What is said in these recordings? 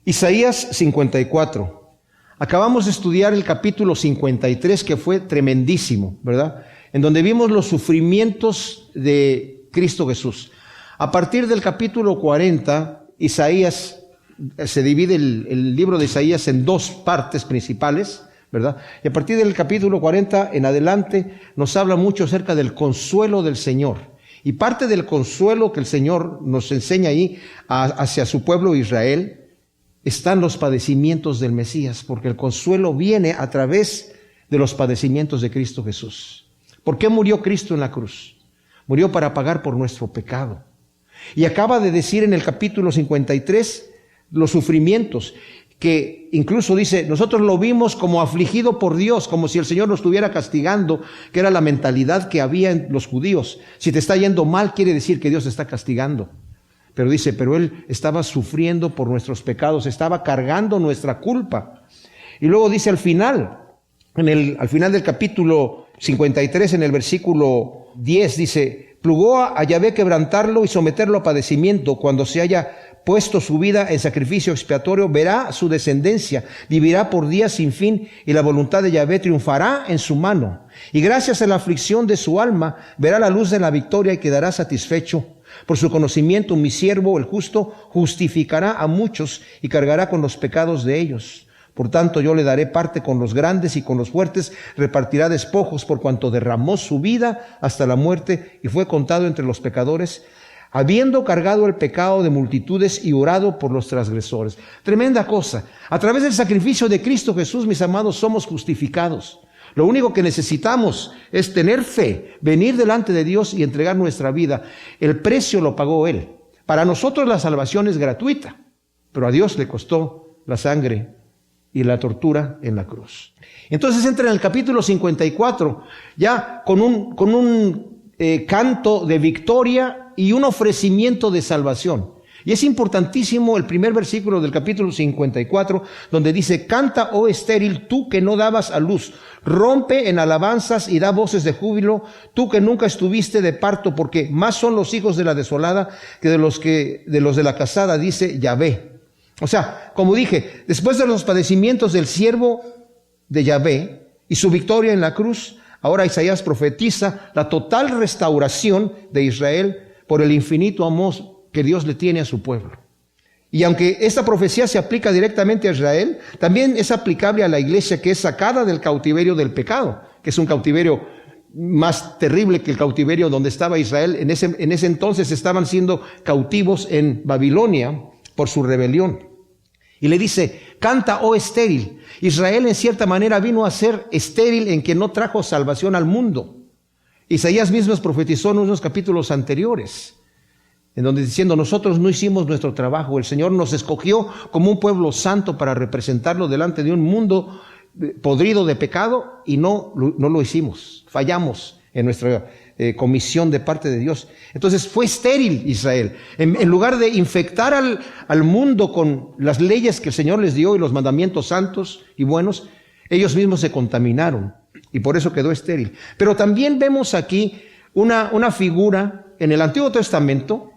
Isaías 54. Acabamos de estudiar el capítulo 53, que fue tremendísimo, ¿verdad? En donde vimos los sufrimientos de Cristo Jesús. A partir del capítulo 40, Isaías, se divide el libro de Isaías en dos partes principales, ¿verdad? Y a partir del capítulo 40 en adelante nos habla mucho acerca del consuelo del Señor. Y parte del consuelo que el Señor nos enseña ahí hacia su pueblo Israel están los padecimientos del Mesías, porque el consuelo viene a través de los padecimientos de Cristo Jesús. ¿Por qué murió Cristo en la cruz? Murió para pagar por nuestro pecado. Y acaba de decir en el capítulo 53 los sufrimientos, que incluso dice, nosotros lo vimos como afligido por Dios, como si el Señor nos estuviera castigando, que era la mentalidad que había en los judíos. Si te está yendo mal, quiere decir que Dios te está castigando. Pero dice, pero Él estaba sufriendo por nuestros pecados, estaba cargando nuestra culpa. Y luego dice al final del capítulo 53, en el versículo 10, dice, plugó a Yahvé quebrantarlo y someterlo a padecimiento. Cuando se haya puesto su vida en sacrificio expiatorio, verá su descendencia, vivirá por días sin fin, y la voluntad de Yahvé triunfará en su mano. Y gracias a la aflicción de su alma, verá la luz de la victoria y quedará satisfecho. Por su conocimiento, mi siervo, el justo, justificará a muchos y cargará con los pecados de ellos. Por tanto, yo le daré parte con los grandes y con los fuertes repartirá despojos, por cuanto derramó su vida hasta la muerte y fue contado entre los pecadores, habiendo cargado el pecado de multitudes y orado por los transgresores. Tremenda cosa. A través del sacrificio de Cristo Jesús, mis amados, somos justificados. Lo único que necesitamos es tener fe, venir delante de Dios y entregar nuestra vida. El precio lo pagó Él. Para nosotros la salvación es gratuita, pero a Dios le costó la sangre y la tortura en la cruz. Entonces entra en el capítulo 54, ya con un canto de victoria y un ofrecimiento de salvación. Y es importantísimo el primer versículo del capítulo 54, donde dice, canta, oh estéril, tú que no dabas a luz, rompe en alabanzas y da voces de júbilo, tú que nunca estuviste de parto, porque más son los hijos de la desolada que de los de la casada, dice Yahvé. O sea, como dije, después de los padecimientos del siervo de Yahvé y su victoria en la cruz, ahora Isaías profetiza la total restauración de Israel por el infinito amor que Dios le tiene a su pueblo. Y aunque esta profecía se aplica directamente a Israel, también es aplicable a la iglesia que es sacada del cautiverio del pecado, que es un cautiverio más terrible que el cautiverio donde estaba Israel. En ese entonces estaban siendo cautivos en Babilonia por su rebelión. Y le dice, canta, oh estéril. Israel en cierta manera vino a ser estéril en que no trajo salvación al mundo. Isaías mismo profetizó en unos capítulos anteriores, en donde diciendo, nosotros no hicimos nuestro trabajo, el Señor nos escogió como un pueblo santo para representarlo delante de un mundo podrido de pecado y no lo hicimos, fallamos en nuestra comisión de parte de Dios. Entonces fue estéril Israel. En lugar de infectar al mundo con las leyes que el Señor les dio y los mandamientos santos y buenos, ellos mismos se contaminaron y por eso quedó estéril. Pero también vemos aquí una figura en el Antiguo Testamento.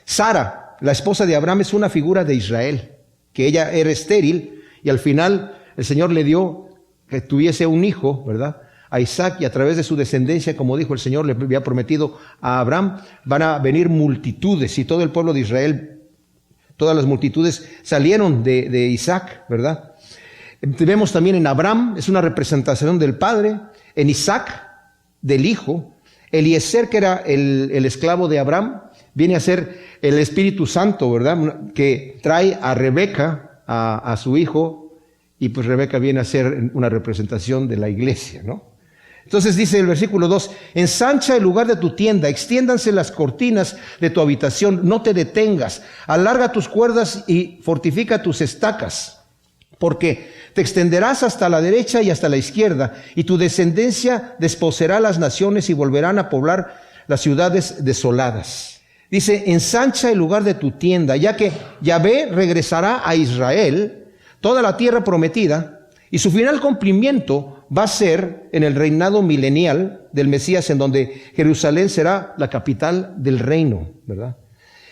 Sara, la esposa de Abraham, es una figura de Israel, que ella era estéril y al final el Señor le dio que tuviese un hijo, ¿verdad?, a Isaac, y a través de su descendencia, como dijo el Señor, le había prometido a Abraham, van a venir multitudes, y todo el pueblo de Israel, todas las multitudes salieron de Isaac, ¿verdad? Vemos también en Abraham, es una representación del padre, en Isaac, del hijo, Eliezer, que era el esclavo de Abraham, viene a ser el Espíritu Santo, ¿verdad?, que trae a Rebeca, a su hijo, y pues Rebeca viene a ser una representación de la iglesia, ¿no? Entonces dice el versículo 2, ensancha el lugar de tu tienda, extiéndanse las cortinas de tu habitación, no te detengas, alarga tus cuerdas y fortifica tus estacas, porque te extenderás hasta la derecha y hasta la izquierda, y tu descendencia desposeerá las naciones y volverán a poblar las ciudades desoladas. Dice, ensancha el lugar de tu tienda, ya que Yahvé regresará a Israel, toda la tierra prometida, y su final cumplimiento va a ser en el reinado milenial del Mesías, en donde Jerusalén será la capital del reino, ¿verdad?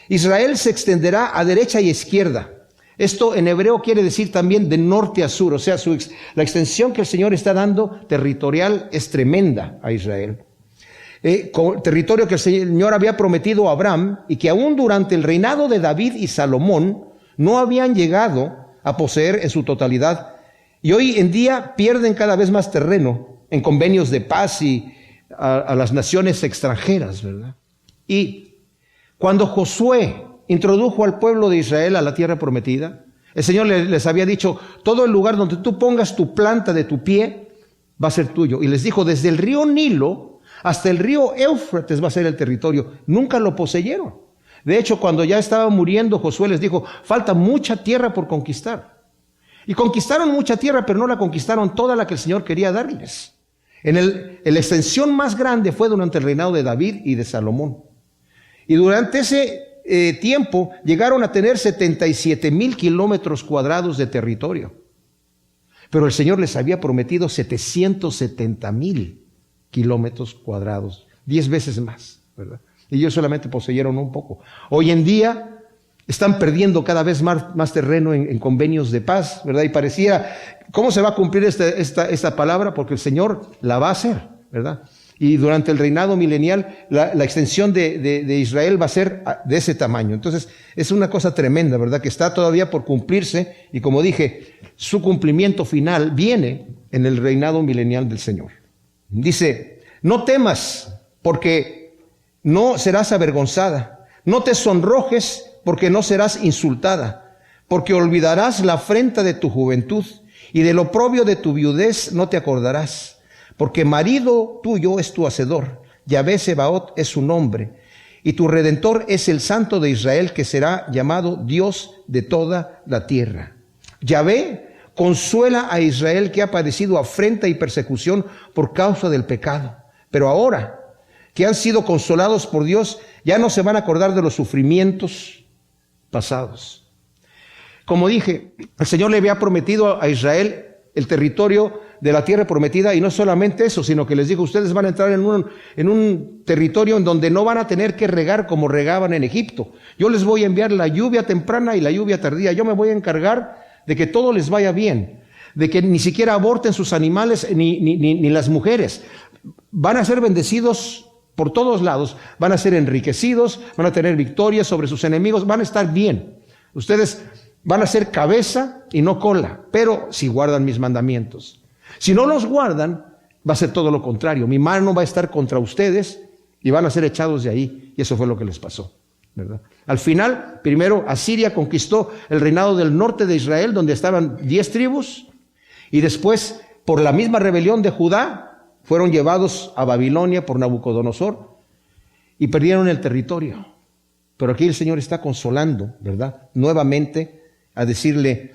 Israel se extenderá a derecha y izquierda. Esto en hebreo quiere decir también de norte a sur, o sea, la extensión que el Señor está dando territorial es tremenda a Israel. Territorio que el Señor había prometido a Abraham y que aún durante el reinado de David y Salomón no habían llegado a poseer en su totalidad. Y hoy en día pierden cada vez más terreno en convenios de paz y a las naciones extranjeras, ¿verdad? Y cuando Josué introdujo al pueblo de Israel a la tierra prometida, el Señor les había dicho, todo el lugar donde tú pongas tu planta de tu pie va a ser tuyo. Y les dijo, desde el río Nilo hasta el río Éufrates va a ser el territorio. Nunca lo poseyeron. De hecho, cuando ya estaba muriendo, Josué les dijo, falta mucha tierra por conquistar. Y conquistaron mucha tierra, pero no la conquistaron toda la que el Señor quería darles. La extensión más grande fue durante el reinado de David y de Salomón. Y durante ese tiempo llegaron a tener 77,000 kilómetros cuadrados de territorio. Pero el Señor les había prometido 770,000 kilómetros cuadrados, 10 veces más, ¿verdad? Y ellos solamente poseyeron un poco. Hoy en día están perdiendo cada vez más terreno en convenios de paz, ¿verdad? Y parecía, ¿cómo se va a cumplir esta palabra? Porque el Señor la va a hacer, ¿verdad? Y durante el reinado milenial, la extensión de Israel va a ser de ese tamaño. Entonces, es una cosa tremenda, ¿verdad? Que está todavía por cumplirse. Y como dije, su cumplimiento final viene en el reinado milenial del Señor. Dice, no temas, porque no serás avergonzada. No te sonrojes, porque no serás insultada. Porque olvidarás la afrenta de tu juventud, y del oprobio de tu viudez no te acordarás. Porque marido tuyo es tu hacedor, Yahvé Sebaot es su nombre, y tu Redentor es el Santo de Israel, que será llamado Dios de toda la tierra. Yahvé consuela a Israel, que ha padecido afrenta y persecución por causa del pecado. Pero ahora que han sido consolados por Dios, ya no se van a acordar de los sufrimientos pasados. Como dije, el Señor le había prometido a Israel el territorio de la tierra prometida, y no solamente eso, sino que les dijo, ustedes van a entrar en un territorio en donde no van a tener que regar como regaban en Egipto. Yo les voy a enviar la lluvia temprana y la lluvia tardía. Yo me voy a encargar de que todo les vaya bien, de que ni siquiera aborten sus animales ni las mujeres. Van a ser bendecidos por todos lados, van a ser enriquecidos, van a tener victorias sobre sus enemigos, van a estar bien. Ustedes van a ser cabeza y no cola, pero si guardan mis mandamientos. Si no los guardan, va a ser todo lo contrario. Mi mano va a estar contra ustedes y van a ser echados de ahí. Y eso fue lo que les pasó, ¿verdad? Al final, primero Asiria conquistó el reinado del norte de Israel, donde estaban 10 tribus, y después, por la misma rebelión de Judá, fueron llevados a Babilonia por Nabucodonosor y perdieron el territorio. Pero aquí el Señor está consolando, ¿verdad? Nuevamente a decirle,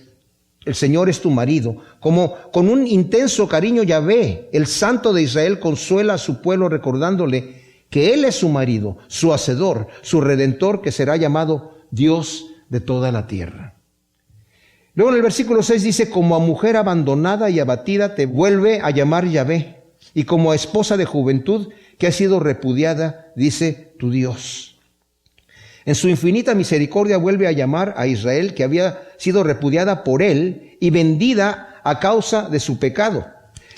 el Señor es tu marido. Como con un intenso cariño Yahvé, el Santo de Israel, consuela a su pueblo recordándole que Él es su marido, su hacedor, su redentor, que será llamado Dios de toda la tierra. Luego en el versículo 6 dice, como a mujer abandonada y abatida te vuelve a llamar Yahvé, y como a esposa de juventud que ha sido repudiada, dice tu Dios. En su infinita misericordia vuelve a llamar a Israel, que había sido repudiada por Él y vendida a causa de su pecado.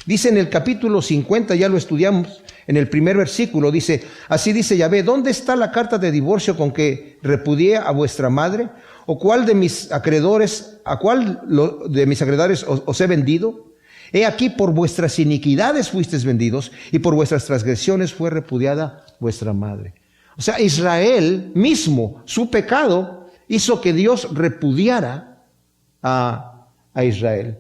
Dice en el capítulo 50, ya lo estudiamos, en el primer versículo, dice, así dice Yahvé, ¿dónde está la carta de divorcio con que repudié a vuestra madre? ¿O cuál de mis acreedores, os he vendido? He aquí, por vuestras iniquidades fuisteis vendidos, y por vuestras transgresiones fue repudiada vuestra madre. O sea, Israel mismo, su pecado, hizo que Dios repudiara a Israel.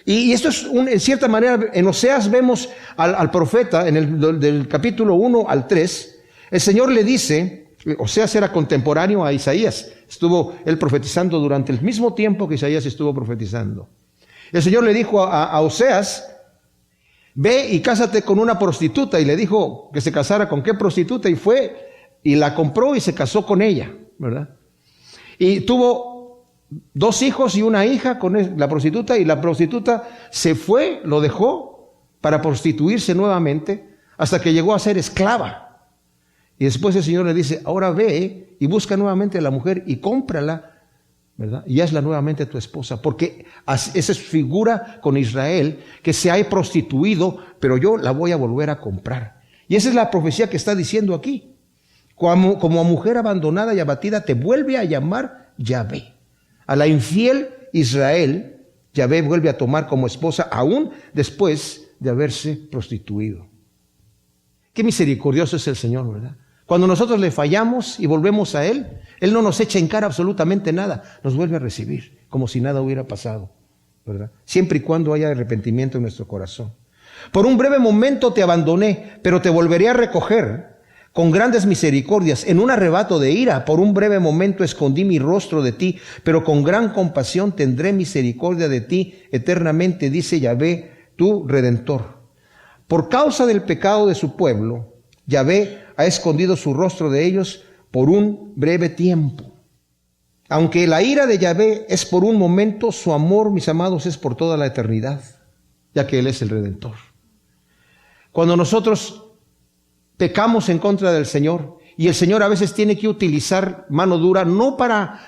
Y esto es, en cierta manera, en Oseas vemos al profeta, del capítulo 1 al 3, el Señor le dice, Oseas era contemporáneo a Isaías, estuvo él profetizando durante el mismo tiempo que Isaías estuvo profetizando. El Señor le dijo a Oseas, ve y cásate con una prostituta, y le dijo que se casara con qué prostituta, y fue y la compró y se casó con ella, ¿verdad? Y tuvo 2 hijos y una hija con la prostituta, y la prostituta se fue, lo dejó para prostituirse nuevamente hasta que llegó a ser esclava. Y después el Señor le dice, ahora ve y busca nuevamente a la mujer y cómprala ¿verdad? Y hazla nuevamente tu esposa, porque esa es figura con Israel, que se ha prostituido, pero yo la voy a volver a comprar. Y esa es la profecía que está diciendo aquí. Como a mujer abandonada y abatida te vuelve a llamar Yahvé. A la infiel Israel, Yahvé vuelve a tomar como esposa aún después de haberse prostituido. Qué misericordioso es el Señor, ¿verdad? Cuando nosotros le fallamos y volvemos a Él, Él no nos echa en cara absolutamente nada, nos vuelve a recibir como si nada hubiera pasado, ¿verdad? Siempre y cuando haya arrepentimiento en nuestro corazón. Por un breve momento te abandoné, pero te volveré a recoger con grandes misericordias. En un arrebato de ira, por un breve momento escondí mi rostro de ti, pero con gran compasión tendré misericordia de ti eternamente, dice Yahvé, tu Redentor. Por causa del pecado de su pueblo, Yahvé ha escondido su rostro de ellos por un breve tiempo. Aunque la ira de Yahvé es por un momento, su amor, mis amados, es por toda la eternidad, ya que Él es el Redentor. Cuando nosotros pecamos en contra del Señor, y el Señor a veces tiene que utilizar mano dura, no para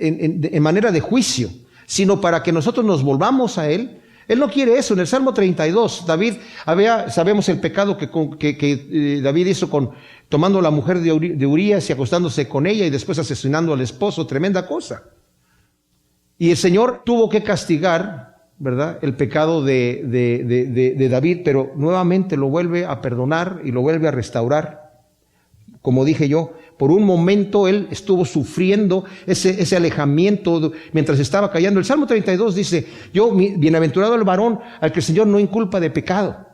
en manera de juicio, sino para que nosotros nos volvamos a Él. Él no quiere eso. En el Salmo 32, sabemos el pecado que David hizo tomando la mujer de Urías y acostándose con ella y después asesinando al esposo, tremenda cosa. Y el Señor tuvo que castigar, ¿verdad?, el pecado de David, pero nuevamente lo vuelve a perdonar y lo vuelve a restaurar. Como dije yo, por un momento él estuvo sufriendo ese alejamiento mientras estaba cayendo. El Salmo 32 dice, bienaventurado el varón al que el Señor no inculpa de pecado,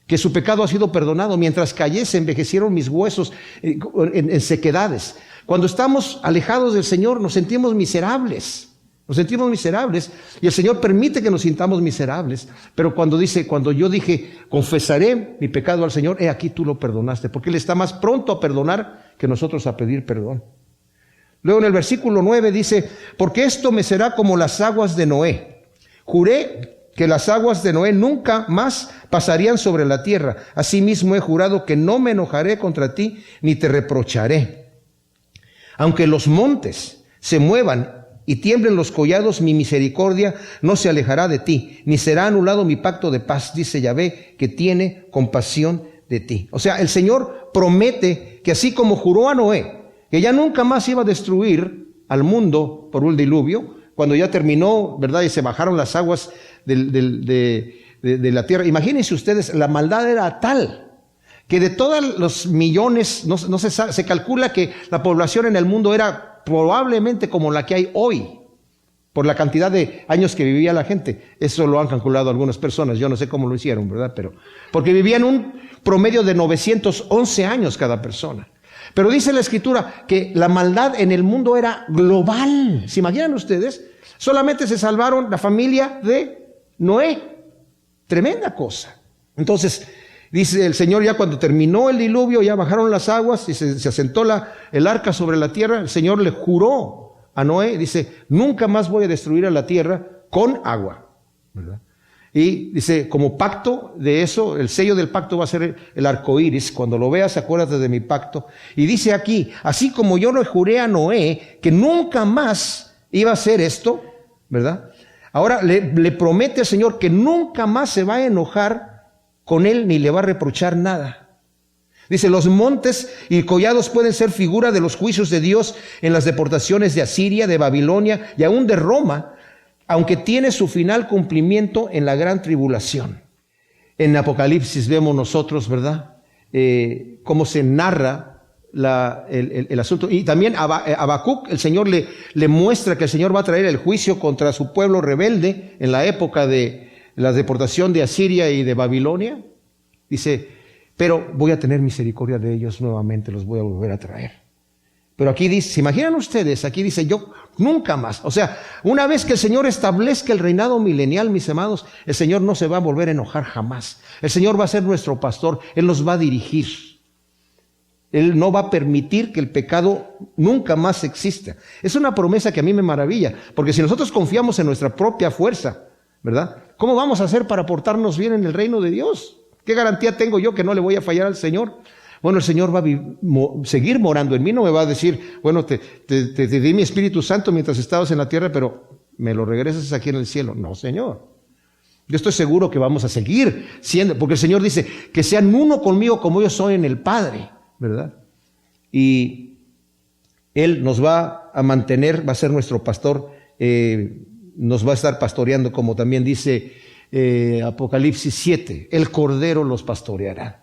que su pecado ha sido perdonado. Mientras callé se envejecieron mis huesos en sequedades. Cuando estamos alejados del Señor nos sentimos miserables. Nos sentimos miserables y el Señor permite que nos sintamos miserables. Pero cuando yo dije, confesaré mi pecado al Señor, he aquí tú lo perdonaste, porque Él está más pronto a perdonar que nosotros a pedir perdón. Luego en el versículo 9 dice, porque esto me será como las aguas de Noé. Juré que las aguas de Noé nunca más pasarían sobre la tierra. Asimismo he jurado que no me enojaré contra ti ni te reprocharé. Aunque los montes se muevan y tiemblen los collados, mi misericordia no se alejará de ti, ni será anulado mi pacto de paz, dice Yahvé, que tiene compasión de ti. O sea, el Señor promete que así como juró a Noé, que ya nunca más iba a destruir al mundo por un diluvio, cuando ya terminó, ¿verdad?, y se bajaron las aguas de la tierra. Imagínense ustedes, la maldad era tal que de todos los millones, se calcula que la población en el mundo era probablemente como la que hay hoy, por la cantidad de años que vivía la gente. Eso lo han calculado algunas personas, yo no sé cómo lo hicieron, ¿verdad? Pero porque vivían un promedio de 911 años cada persona. Pero dice la Escritura que la maldad en el mundo era global. ¿Se imaginan ustedes? Solamente se salvaron la familia de Noé. Tremenda cosa. Entonces, dice el Señor, ya cuando terminó el diluvio, ya bajaron las aguas y se asentó el arca sobre la tierra. El Señor le juró a Noé, dice, nunca más voy a destruir a la tierra con agua, ¿verdad? Y dice, como pacto de eso, el sello del pacto va a ser el arco iris. Cuando lo veas, acuérdate de mi pacto. Y dice aquí, así como yo le juré a Noé que nunca más iba a hacer esto, ¿verdad? Ahora le promete al Señor que nunca más se va a enojar con él ni le va a reprochar nada. Dice, los montes y collados pueden ser figura de los juicios de Dios en las deportaciones de Asiria, de Babilonia y aún de Roma, aunque tiene su final cumplimiento en la gran tribulación. En Apocalipsis vemos nosotros, ¿verdad?, cómo se narra el asunto. Y también Habacuc, el Señor le muestra que el Señor va a traer el juicio contra su pueblo rebelde en la época de la deportación de Asiria y de Babilonia. Dice, pero voy a tener misericordia de ellos nuevamente, los voy a volver a traer. Pero aquí dice, ¿se imaginan ustedes? Aquí dice, yo nunca más. O sea, una vez que el Señor establezca el reinado milenial, mis amados, el Señor no se va a volver a enojar jamás. El Señor va a ser nuestro pastor, Él nos va a dirigir. Él no va a permitir que el pecado nunca más exista. Es una promesa que a mí me maravilla, porque si nosotros confiamos en nuestra propia fuerza, ¿verdad?, ¿cómo vamos a hacer para portarnos bien en el reino de Dios? ¿Qué garantía tengo yo que no le voy a fallar al Señor? Bueno, el Señor va a seguir morando en mí, no me va a decir, bueno, te di mi Espíritu Santo mientras estabas en la tierra, pero me lo regresas aquí en el cielo. No, Señor. Yo estoy seguro que vamos a seguir siendo, porque el Señor dice que sean uno conmigo como yo soy en el Padre, ¿verdad? Y Él nos va a mantener, va a ser nuestro pastor, nos va a estar pastoreando, como también dice Apocalipsis 7, el Cordero los pastoreará.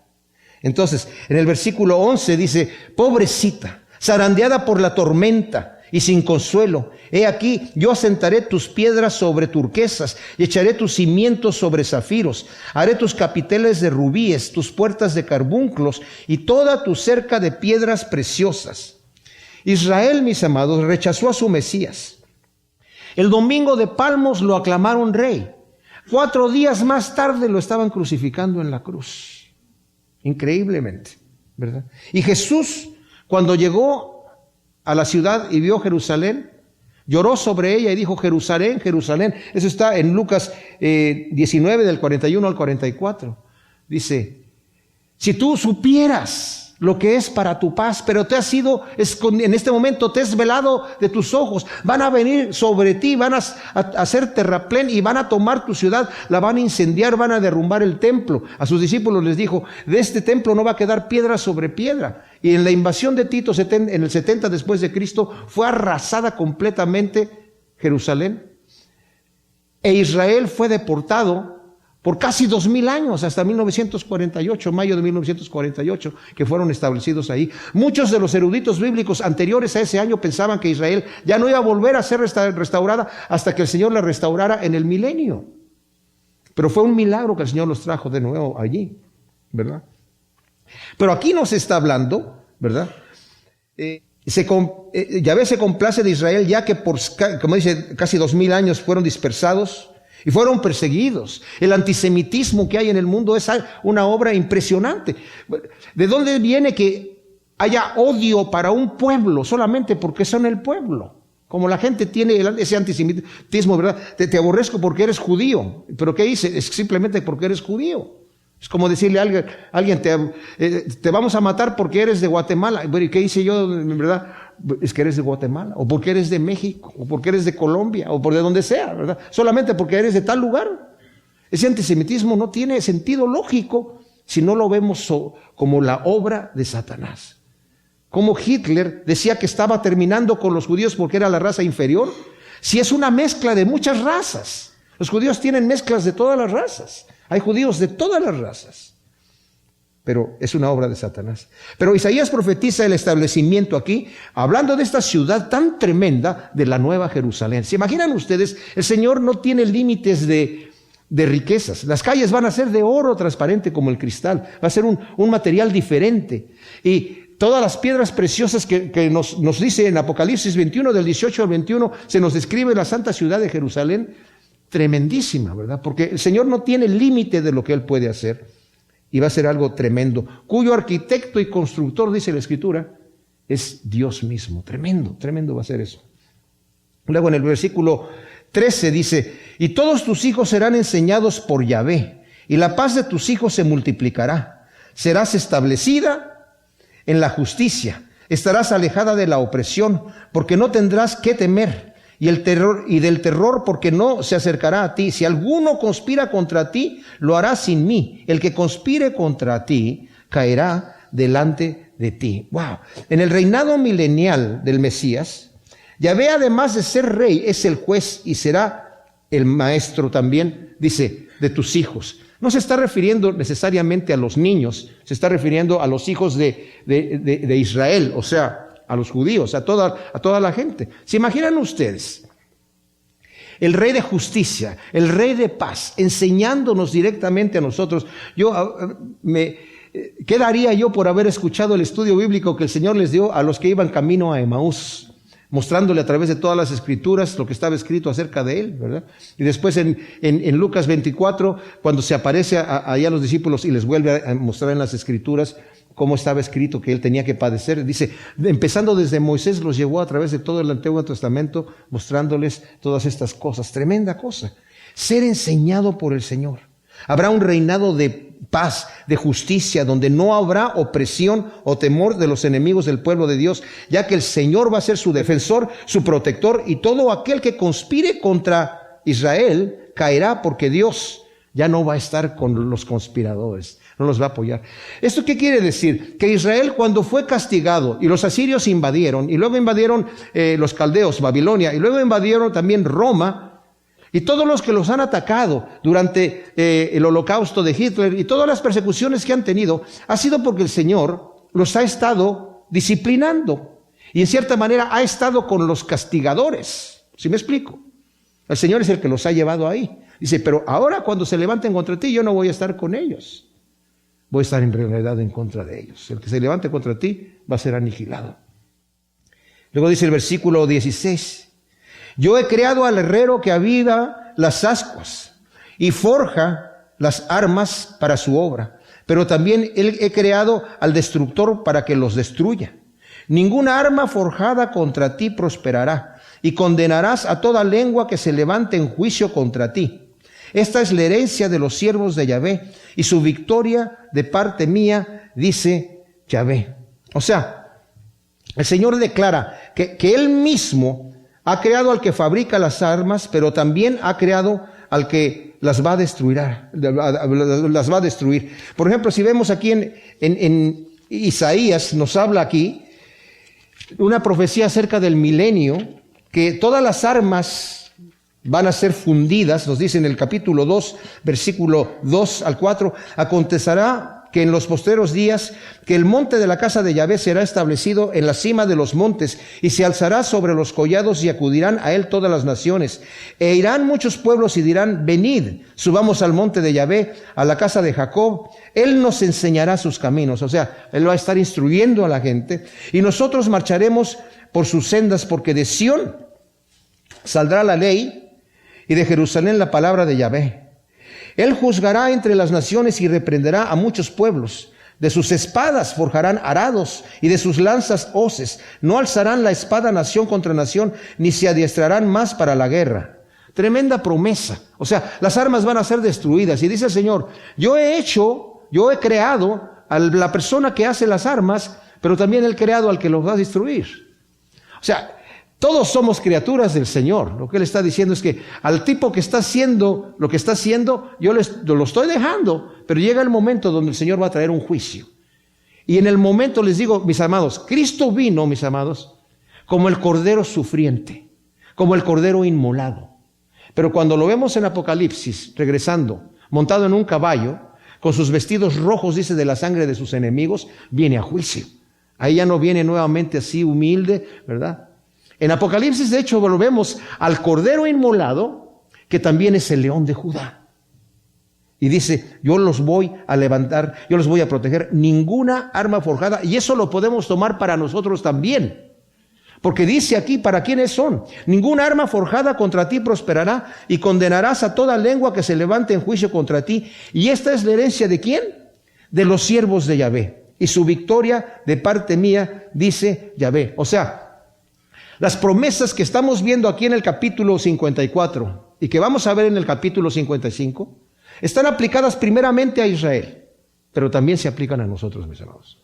Entonces, en el versículo 11 dice, pobrecita, zarandeada por la tormenta y sin consuelo, he aquí, yo asentaré tus piedras sobre turquesas y echaré tus cimientos sobre zafiros, haré tus capiteles de rubíes, tus puertas de carbunclos y toda tu cerca de piedras preciosas. Israel, mis amados, rechazó a su Mesías. El domingo de Palmos lo aclamaron rey. 4 días más tarde lo estaban crucificando en la cruz. Increíblemente, ¿verdad? Y Jesús, cuando llegó a la ciudad y vio Jerusalén, lloró sobre ella y dijo, Jerusalén, Jerusalén. Eso está en Lucas 19, del 41 al 44. Dice, si tú supieras lo que es para tu paz, pero te has sido, en este momento te has velado de tus ojos, van a venir sobre ti, van a hacer terraplén y van a tomar tu ciudad, la van a incendiar, van a derrumbar el templo. A sus discípulos les dijo, de este templo no va a quedar piedra sobre piedra. Y en la invasión de Tito, en el 70 después de Cristo, fue arrasada completamente Jerusalén. E Israel fue deportado por casi 2000 años, hasta 1948, mayo de 1948, que fueron establecidos ahí. Muchos de los eruditos bíblicos anteriores a ese año pensaban que Israel ya no iba a volver a ser restaurada hasta que el Señor la restaurara en el milenio. Pero fue un milagro que el Señor los trajo de nuevo allí, ¿verdad? Pero aquí nos está hablando, ¿verdad? Yahvé se complace de Israel, ya que por, como dice, casi 2000 años fueron dispersados y fueron perseguidos. El antisemitismo que hay en el mundo es una obra impresionante. ¿De dónde viene que haya odio para un pueblo solamente porque son el pueblo? Como la gente tiene ese antisemitismo, ¿verdad? Te aborrezco porque eres judío. ¿Pero qué hice? Es simplemente porque eres judío. Es como decirle a alguien te vamos a matar porque eres de Guatemala. ¿Y qué hice yo, en verdad? Es que eres de Guatemala, o porque eres de México, o porque eres de Colombia, o por de donde sea, ¿verdad? Solamente porque eres de tal lugar. Ese antisemitismo no tiene sentido lógico si no lo vemos como la obra de Satanás. Como Hitler decía que estaba terminando con los judíos porque era la raza inferior, si es una mezcla de muchas razas. Los judíos tienen mezclas de todas las razas. Hay judíos de todas las razas. Pero es una obra de Satanás. Pero Isaías profetiza el establecimiento aquí, hablando de esta ciudad tan tremenda de la Nueva Jerusalén. ¿Se imaginan ustedes? El Señor no tiene límites de riquezas. Las calles van a ser de oro transparente como el cristal. Va a ser un material diferente. Y todas las piedras preciosas que nos dice en Apocalipsis 21, del 18 al 21, se nos describe la santa ciudad de Jerusalén, tremendísima, ¿verdad? Porque el Señor no tiene límite de lo que Él puede hacer. Y va a ser algo tremendo, cuyo arquitecto y constructor, dice la Escritura, es Dios mismo. Tremendo, tremendo va a ser eso. Luego en el versículo 13 dice, y todos tus hijos serán enseñados por Yahvé, y la paz de tus hijos se multiplicará. Serás establecida en la justicia, estarás alejada de la opresión, porque no tendrás que temer. Y del terror, porque no se acercará a ti. Si alguno conspira contra ti, lo hará sin mí. El que conspire contra ti, caerá delante de ti. Wow. En el reinado milenial del Mesías, Yahvé, además de ser rey, es el juez y será el maestro también, dice, de tus hijos. No se está refiriendo necesariamente a los niños, se está refiriendo a los hijos de Israel, o sea, a los judíos, a toda la gente. ¿Se imaginan ustedes? El rey de justicia, el rey de paz, enseñándonos directamente a nosotros. ¿Qué daría yo por haber escuchado el estudio bíblico que el Señor les dio a los que iban camino a Emaús? Mostrándole a través de todas las escrituras lo que estaba escrito acerca de él, ¿verdad? Y después en Lucas 24, cuando se aparece allá a los discípulos y les vuelve a mostrar en las escrituras cómo estaba escrito que él tenía que padecer. Dice, empezando desde Moisés, los llevó a través de todo el Antiguo Testamento, mostrándoles todas estas cosas. Tremenda cosa. Ser enseñado por el Señor. Habrá un reinado de paz, de justicia, donde no habrá opresión o temor de los enemigos del pueblo de Dios, ya que el Señor va a ser su defensor, su protector, y todo aquel que conspire contra Israel caerá, porque Dios ya no va a estar con los conspiradores, no los va a apoyar. ¿Esto qué quiere decir? Que Israel, cuando fue castigado y los asirios invadieron, y luego invadieron los caldeos, Babilonia, y luego invadieron también Roma, y todos los que los han atacado durante el holocausto de Hitler y todas las persecuciones que han tenido, ha sido porque el Señor los ha estado disciplinando. Y en cierta manera ha estado con los castigadores. ¿Sí me explico? El Señor es el que los ha llevado ahí. Dice, pero ahora cuando se levanten contra ti, yo no voy a estar con ellos. Voy a estar en realidad en contra de ellos. El que se levante contra ti va a ser aniquilado. Luego dice el versículo 16. Yo he creado al herrero que aviva las ascuas y forja las armas para su obra, pero también he creado al destructor para que los destruya. Ninguna arma forjada contra ti prosperará, y condenarás a toda lengua que se levante en juicio contra ti. Esta es la herencia de los siervos de Yahvé, y su victoria de parte mía, dice Yahvé. O sea, el Señor declara que Él mismo ha creado al que fabrica las armas, pero también ha creado al que las va a destruir. Las va a destruir. Por ejemplo, si vemos aquí en Isaías, nos habla aquí una profecía acerca del milenio, que todas las armas van a ser fundidas. Nos dice en el capítulo 2, versículo 2 al 4, acontecerá que en los postreros días, que el monte de la casa de Yahvé será establecido en la cima de los montes, y se alzará sobre los collados, y acudirán a él todas las naciones. E irán muchos pueblos y dirán, venid, subamos al monte de Yahvé, a la casa de Jacob. Él nos enseñará sus caminos. O sea, Él va a estar instruyendo a la gente, y nosotros marcharemos por sus sendas, porque de Sión saldrá la ley, y de Jerusalén la palabra de Yahvé. Él juzgará entre las naciones y reprenderá a muchos pueblos. De sus espadas forjarán arados y de sus lanzas hoces. No alzarán la espada nación contra nación, ni se adiestrarán más para la guerra. Tremenda promesa. O sea, las armas van a ser destruidas. Y dice el Señor, yo he creado a la persona que hace las armas, pero también he creado al que los va a destruir. O sea, todos somos criaturas del Señor. Lo que Él está diciendo es que al tipo que está haciendo lo que está haciendo, yo lo estoy dejando, pero llega el momento donde el Señor va a traer un juicio. Y en el momento les digo, mis amados, Cristo vino, mis amados, como el cordero sufriente, como el cordero inmolado. Pero cuando lo vemos en Apocalipsis, regresando, montado en un caballo, con sus vestidos rojos, dice, de la sangre de sus enemigos, viene a juicio. Ahí ya no viene nuevamente así humilde, ¿verdad? En Apocalipsis, de hecho, volvemos al cordero inmolado, que también es el león de Judá. Y dice, yo los voy a levantar, yo los voy a proteger, ninguna arma forjada. Y eso lo podemos tomar para nosotros también. Porque dice aquí, ¿para quiénes son? Ninguna arma forjada contra ti prosperará, y condenarás a toda lengua que se levante en juicio contra ti. Y esta es la herencia ¿de quién? De los siervos de Yahvé. Y su victoria de parte mía, dice Yahvé. O sea, las promesas que estamos viendo aquí en el capítulo 54 y que vamos a ver en el capítulo 55 están aplicadas primeramente a Israel, pero también se aplican a nosotros, mis amados.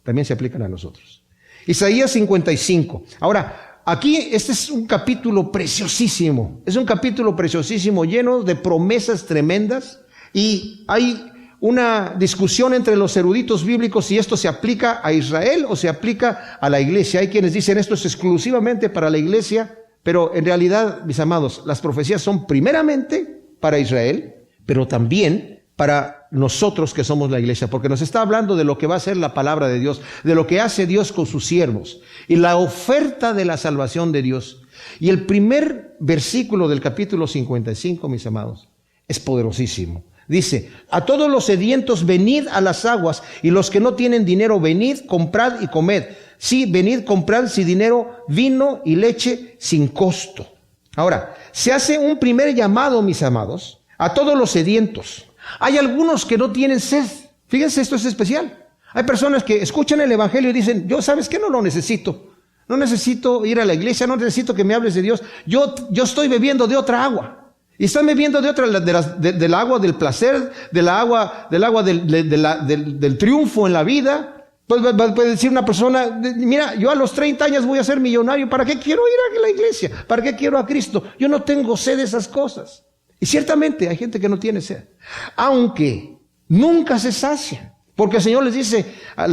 También se aplican a nosotros. Isaías 55. Ahora, aquí este es un capítulo preciosísimo. Es un capítulo preciosísimo lleno de promesas tremendas, y hay una discusión entre los eruditos bíblicos si esto se aplica a Israel o se aplica a la iglesia. Hay quienes dicen esto es exclusivamente para la iglesia, pero en realidad, mis amados, las profecías son primeramente para Israel, pero también para nosotros que somos la iglesia, porque nos está hablando de lo que va a ser la palabra de Dios, de lo que hace Dios con sus siervos y la oferta de la salvación de Dios. Y el primer versículo del capítulo 55, mis amados, es poderosísimo. Dice, a todos los sedientos venid a las aguas, y los que no tienen dinero venid, comprad y comed. Sí, venid, comprad sin dinero vino y leche sin costo. Ahora, se hace un primer llamado, mis amados, a todos los sedientos. Hay algunos que no tienen sed. Fíjense, esto es especial. Hay personas que escuchan el evangelio y dicen, yo, ¿sabes qué? No lo necesito. No necesito ir a la iglesia, no necesito que me hables de Dios. Yo estoy bebiendo de otra agua. Y están bebiendo de otra, del agua del placer, del agua del triunfo en la vida. Pues puede decir una persona, mira, yo a los 30 años voy a ser millonario, ¿para qué quiero ir a la iglesia? ¿Para qué quiero a Cristo? Yo no tengo sed de esas cosas. Y ciertamente hay gente que no tiene sed, aunque nunca se sacia, porque el Señor les dice,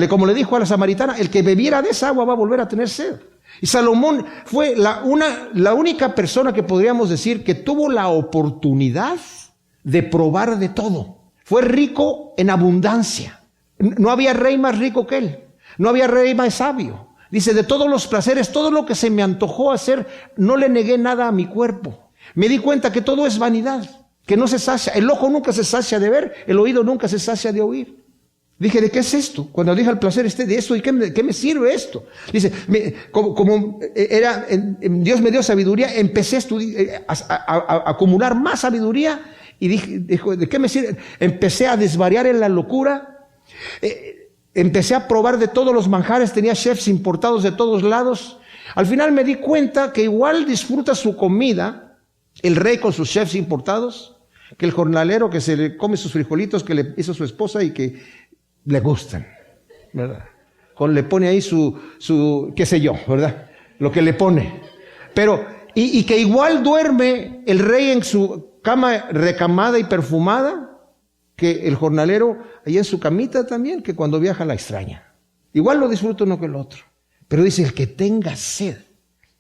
como le dijo a la samaritana, el que bebiera de esa agua va a volver a tener sed. Y Salomón fue la única persona que podríamos decir que tuvo la oportunidad de probar de todo. Fue rico en abundancia. No había rey más rico que él. No había rey más sabio. Dice, de todos los placeres, todo lo que se me antojó hacer, no le negué nada a mi cuerpo. Me di cuenta que todo es vanidad, que no se sacia. El ojo nunca se sacia de ver, el oído nunca se sacia de oír. Dije, ¿de qué es esto? Cuando dije al placer de esto, ¿y qué me sirve esto? Dice, Dios me dio sabiduría, empecé a estudiar, a acumular más sabiduría, y dijo, ¿de qué me sirve? Empecé a desvariar en la locura. Empecé a probar de todos los manjares, tenía chefs importados de todos lados. Al final me di cuenta que igual disfruta su comida el rey con sus chefs importados que el jornalero que se le come sus frijolitos que le hizo su esposa y que le gustan, ¿verdad? Le pone ahí su qué sé yo, ¿verdad? Lo que le pone. Pero, y que igual duerme el rey en su cama recamada y perfumada que el jornalero allá en su camita también, que cuando viaja la extraña. Igual lo disfruta uno que el otro. Pero dice, el que tenga sed,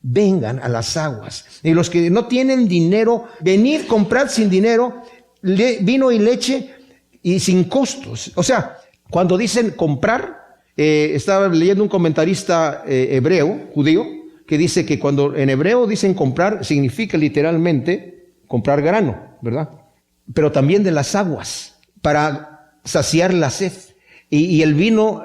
vengan a las aguas. Y los que no tienen dinero, venid, comprad sin dinero, vino y leche y sin costos. O sea, cuando dicen comprar, estaba leyendo un comentarista hebreo, judío, que dice que cuando en hebreo dicen comprar, significa literalmente comprar grano, ¿verdad? Pero también de las aguas, para saciar la sed. Y el vino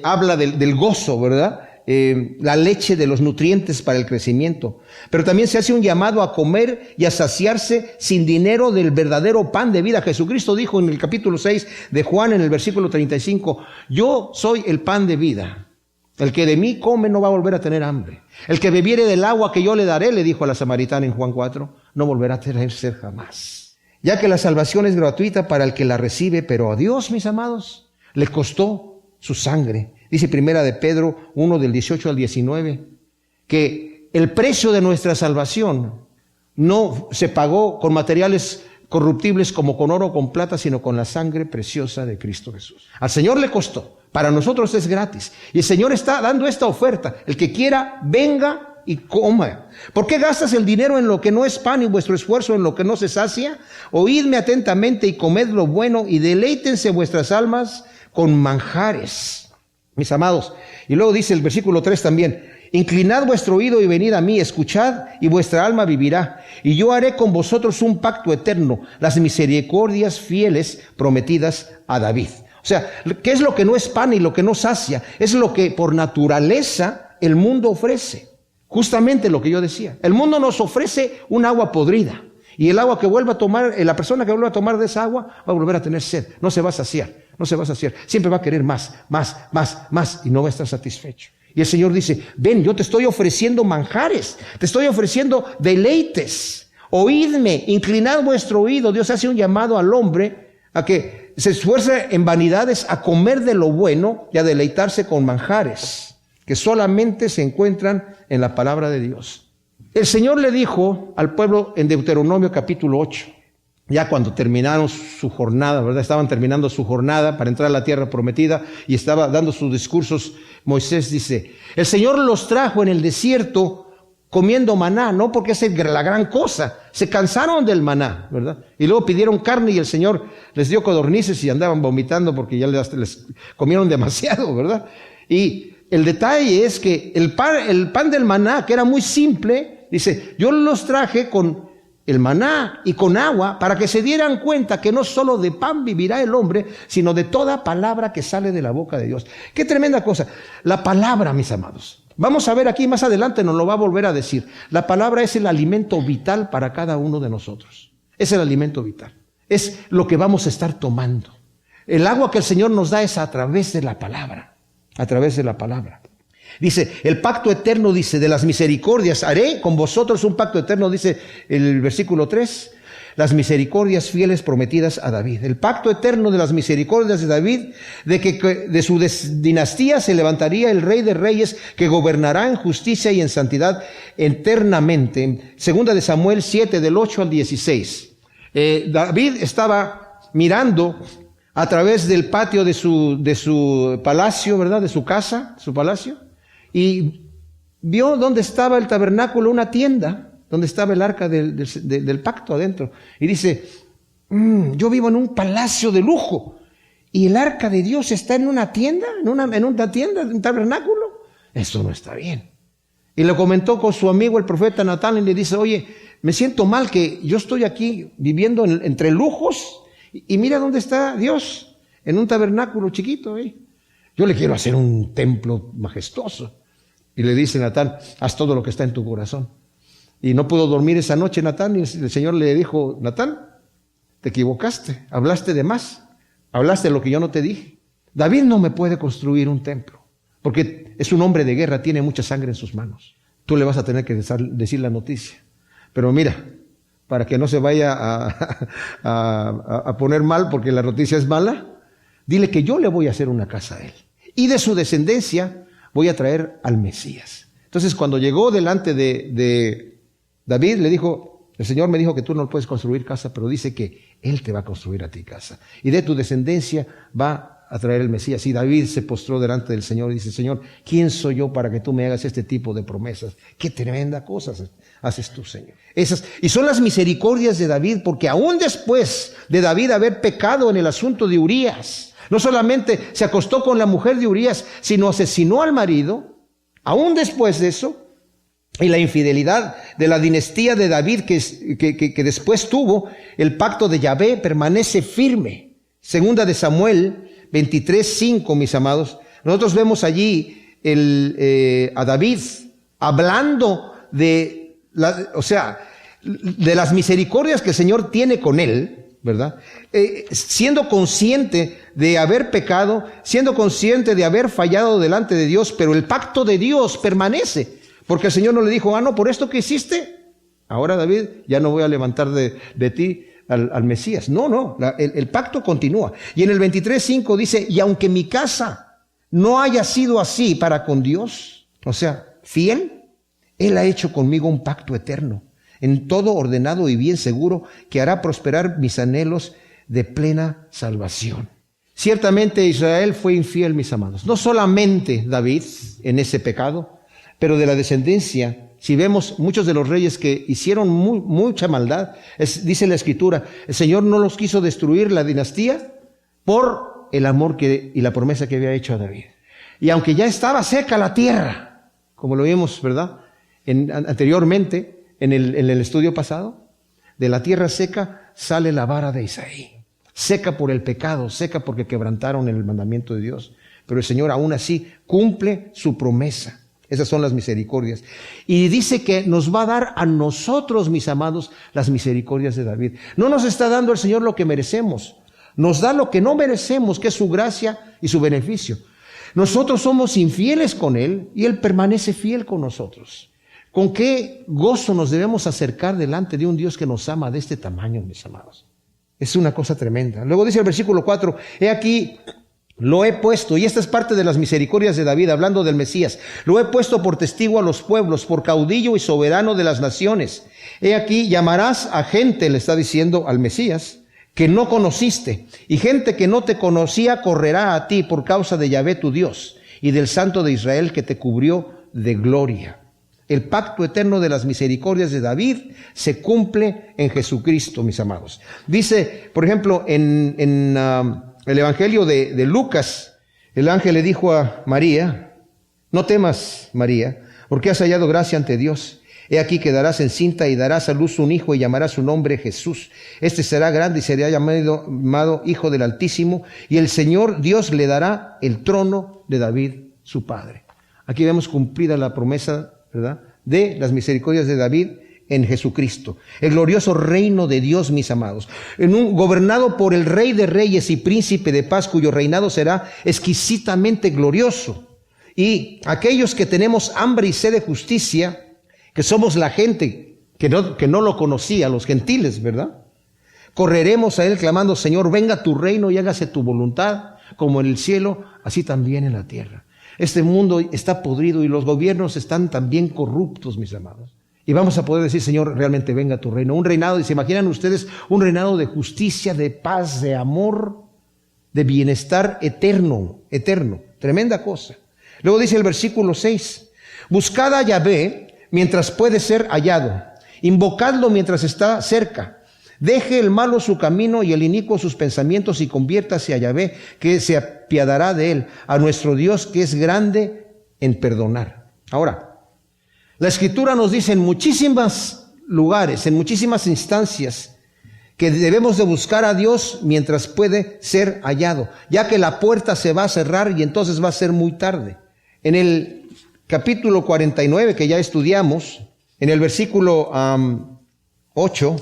habla del gozo, ¿verdad? La leche de los nutrientes para el crecimiento. Pero también se hace un llamado a comer y a saciarse sin dinero del verdadero pan de vida. Jesucristo dijo en el capítulo 6 de Juan, en el versículo 35, yo soy el pan de vida. El que de mí come no va a volver a tener hambre. El que bebiere del agua que yo le daré, le dijo a la samaritana en Juan 4, no volverá a tener sed jamás. Ya que la salvación es gratuita para el que la recibe, pero a Dios, mis amados, le costó su sangre. Dice Primera de Pedro 1 del 18 al 19, que el precio de nuestra salvación no se pagó con materiales corruptibles como con oro o con plata, sino con la sangre preciosa de Cristo Jesús. Al Señor le costó, para nosotros es gratis. Y el Señor está dando esta oferta. El que quiera, venga y coma. ¿Por qué gastas el dinero en lo que no es pan y vuestro esfuerzo en lo que no se sacia? Oídme atentamente y comed lo bueno y deleítense vuestras almas con manjares, mis amados. Y luego dice el versículo 3 también, inclinad vuestro oído y venid a mí, escuchad y vuestra alma vivirá. Y yo haré con vosotros un pacto eterno, las misericordias fieles prometidas a David. O sea, ¿qué es lo que no es pan y lo que no sacia? Es lo que por naturaleza el mundo ofrece. Justamente lo que yo decía. El mundo nos ofrece un agua podrida. Y el agua que vuelva a tomar, la persona que vuelva a tomar de esa agua va a volver a tener sed. No se va a saciar, no se va a saciar. Siempre va a querer más y no va a estar satisfecho. Y el Señor dice, ven, yo te estoy ofreciendo manjares, te estoy ofreciendo deleites. Oídme, inclinad vuestro oído. Dios hace un llamado al hombre a que se esfuerce en vanidades a comer de lo bueno y a deleitarse con manjares que solamente se encuentran en la palabra de Dios. El Señor le dijo al pueblo en Deuteronomio capítulo 8, ya cuando terminaron su jornada, ¿verdad? Estaban terminando su jornada para entrar a la tierra prometida y estaba dando sus discursos. Moisés dice, el Señor los trajo en el desierto comiendo maná, no porque es la gran cosa, se cansaron del maná, ¿verdad? Y luego pidieron carne y el Señor les dio codornices y andaban vomitando porque ya les comieron demasiado, ¿verdad? Y el detalle es que el pan del maná, que era muy simple, dice, yo los traje con el maná y con agua para que se dieran cuenta que no solo de pan vivirá el hombre, sino de toda palabra que sale de la boca de Dios. Qué tremenda cosa. La palabra, mis amados. Vamos a ver aquí más adelante, nos lo va a volver a decir. La palabra es el alimento vital para cada uno de nosotros. Es el alimento vital. Es lo que vamos a estar tomando. El agua que el Señor nos da es a través de la palabra. A través de la palabra. Dice, el pacto eterno, dice, de las misericordias, haré con vosotros un pacto eterno, dice el versículo 3, las misericordias fieles prometidas a David. El pacto eterno de las misericordias de David, de que de su dinastía se levantaría el Rey de Reyes, que gobernará en justicia y en santidad eternamente. Segunda de Samuel 7, del 8 al 16. David estaba mirando a través del patio de su palacio, ¿verdad? De su casa, su palacio, y vio donde estaba el tabernáculo, una tienda, donde estaba el arca del pacto adentro. Y dice, yo vivo en un palacio de lujo, y el arca de Dios está en una tienda, en una tienda, en un tabernáculo. Eso no está bien. Y lo comentó con su amigo el profeta Natán, y le dice, oye, me siento mal que yo estoy aquí viviendo entre lujos, y mira dónde está Dios, en un tabernáculo chiquito. Yo le quiero hacer un templo majestuoso. Y le dice Natán, haz todo lo que está en tu corazón. Y no pudo dormir esa noche Natán, y el Señor le dijo, Natán, te equivocaste, hablaste de más, hablaste de lo que yo no te dije. David no me puede construir un templo, porque es un hombre de guerra, tiene mucha sangre en sus manos. Tú le vas a tener que decir la noticia. Pero mira, para que no se vaya a poner mal porque la noticia es mala, dile que yo le voy a hacer una casa a él. Y de su descendencia voy a traer al Mesías. Entonces, cuando llegó delante de David, le dijo, el Señor me dijo que tú no puedes construir casa, pero dice que Él te va a construir a ti casa. Y de tu descendencia va a traer el Mesías. Y David se postró delante del Señor y dice, Señor, ¿quién soy yo para que tú me hagas este tipo de promesas? Qué tremenda cosa haces tú, Señor. Y son las misericordias de David, porque aún después de David haber pecado en el asunto de Urías, no solamente se acostó con la mujer de Urías, sino asesinó al marido, aún después de eso, y la infidelidad de la dinastía de David que después tuvo, el pacto de Yahvé permanece firme. Segunda de Samuel 23:5, mis amados, nosotros vemos allí a David hablando de las misericordias que el Señor tiene con él, ¿verdad? Siendo consciente de haber pecado, siendo consciente de haber fallado delante de Dios, pero el pacto de Dios permanece, porque el Señor no le dijo, no, por esto que hiciste, ahora David, ya no voy a levantar de ti al Mesías. No, el pacto continúa. Y en el 23:5 dice, y aunque mi casa no haya sido así para con Dios, o sea, fiel, Él ha hecho conmigo un pacto eterno, en todo ordenado y bien seguro, que hará prosperar mis anhelos de plena salvación. Ciertamente Israel fue infiel, mis amados. No solamente David en ese pecado, pero de la descendencia, si vemos muchos de los reyes que hicieron mucha maldad, dice la Escritura, el Señor no los quiso destruir la dinastía por el amor y la promesa que había hecho a David. Y aunque ya estaba seca la tierra, como lo vimos, ¿verdad? Anteriormente, en el estudio pasado, de la tierra seca sale la vara de Isaí. Seca por el pecado, seca porque quebrantaron el mandamiento de Dios. Pero el Señor aún así cumple su promesa. Esas son las misericordias. Y dice que nos va a dar a nosotros, mis amados, las misericordias de David. No nos está dando el Señor lo que merecemos. Nos da lo que no merecemos, que es su gracia y su beneficio. Nosotros somos infieles con Él y Él permanece fiel con nosotros. ¿Con qué gozo nos debemos acercar delante de un Dios que nos ama de este tamaño, mis amados? Es una cosa tremenda. Luego dice el versículo 4, he aquí, lo he puesto, y esta es parte de las misericordias de David, hablando del Mesías. Lo he puesto por testigo a los pueblos, por caudillo y soberano de las naciones. He aquí, llamarás a gente, le está diciendo al Mesías, que no conociste, y gente que no te conocía correrá a ti por causa de Yahvé tu Dios, y del Santo de Israel que te cubrió de gloria. El pacto eterno de las misericordias de David se cumple en Jesucristo, mis amados. Dice, por ejemplo, en el Evangelio de Lucas, el ángel le dijo a María, no temas, María, porque has hallado gracia ante Dios. He aquí quedarás encinta y darás a luz un hijo y llamarás su nombre Jesús. Este será grande y será llamado Hijo del Altísimo, y el Señor Dios le dará el trono de David, su padre. Aquí vemos cumplida la promesa, ¿verdad?, de las misericordias de David en Jesucristo. El glorioso reino de Dios, mis amados, gobernado por el Rey de Reyes y Príncipe de paz, cuyo reinado será exquisitamente glorioso. Y aquellos que tenemos hambre y sed de justicia, que somos la gente que no lo conocía, los gentiles, ¿verdad? Correremos a Él clamando, Señor, venga tu reino y hágase tu voluntad, como en el cielo, así también en la tierra. Este mundo está podrido y los gobiernos están también corruptos, mis amados. Y vamos a poder decir, Señor, realmente venga tu reino. Un reinado, y se imaginan ustedes, un reinado de justicia, de paz, de amor, de bienestar eterno, eterno. Tremenda cosa. Luego dice el versículo 6, buscad a Yahvé mientras puede ser hallado, invocadlo mientras está cerca. Deje el malo su camino y el inicuo sus pensamientos y conviértase a Yahvé, que se apiadará de él, a nuestro Dios que es grande en perdonar. Ahora, la Escritura nos dice en muchísimos lugares, en muchísimas instancias, que debemos de buscar a Dios mientras puede ser hallado, ya que la puerta se va a cerrar y entonces va a ser muy tarde. En el capítulo 49 que ya estudiamos, en el versículo 8,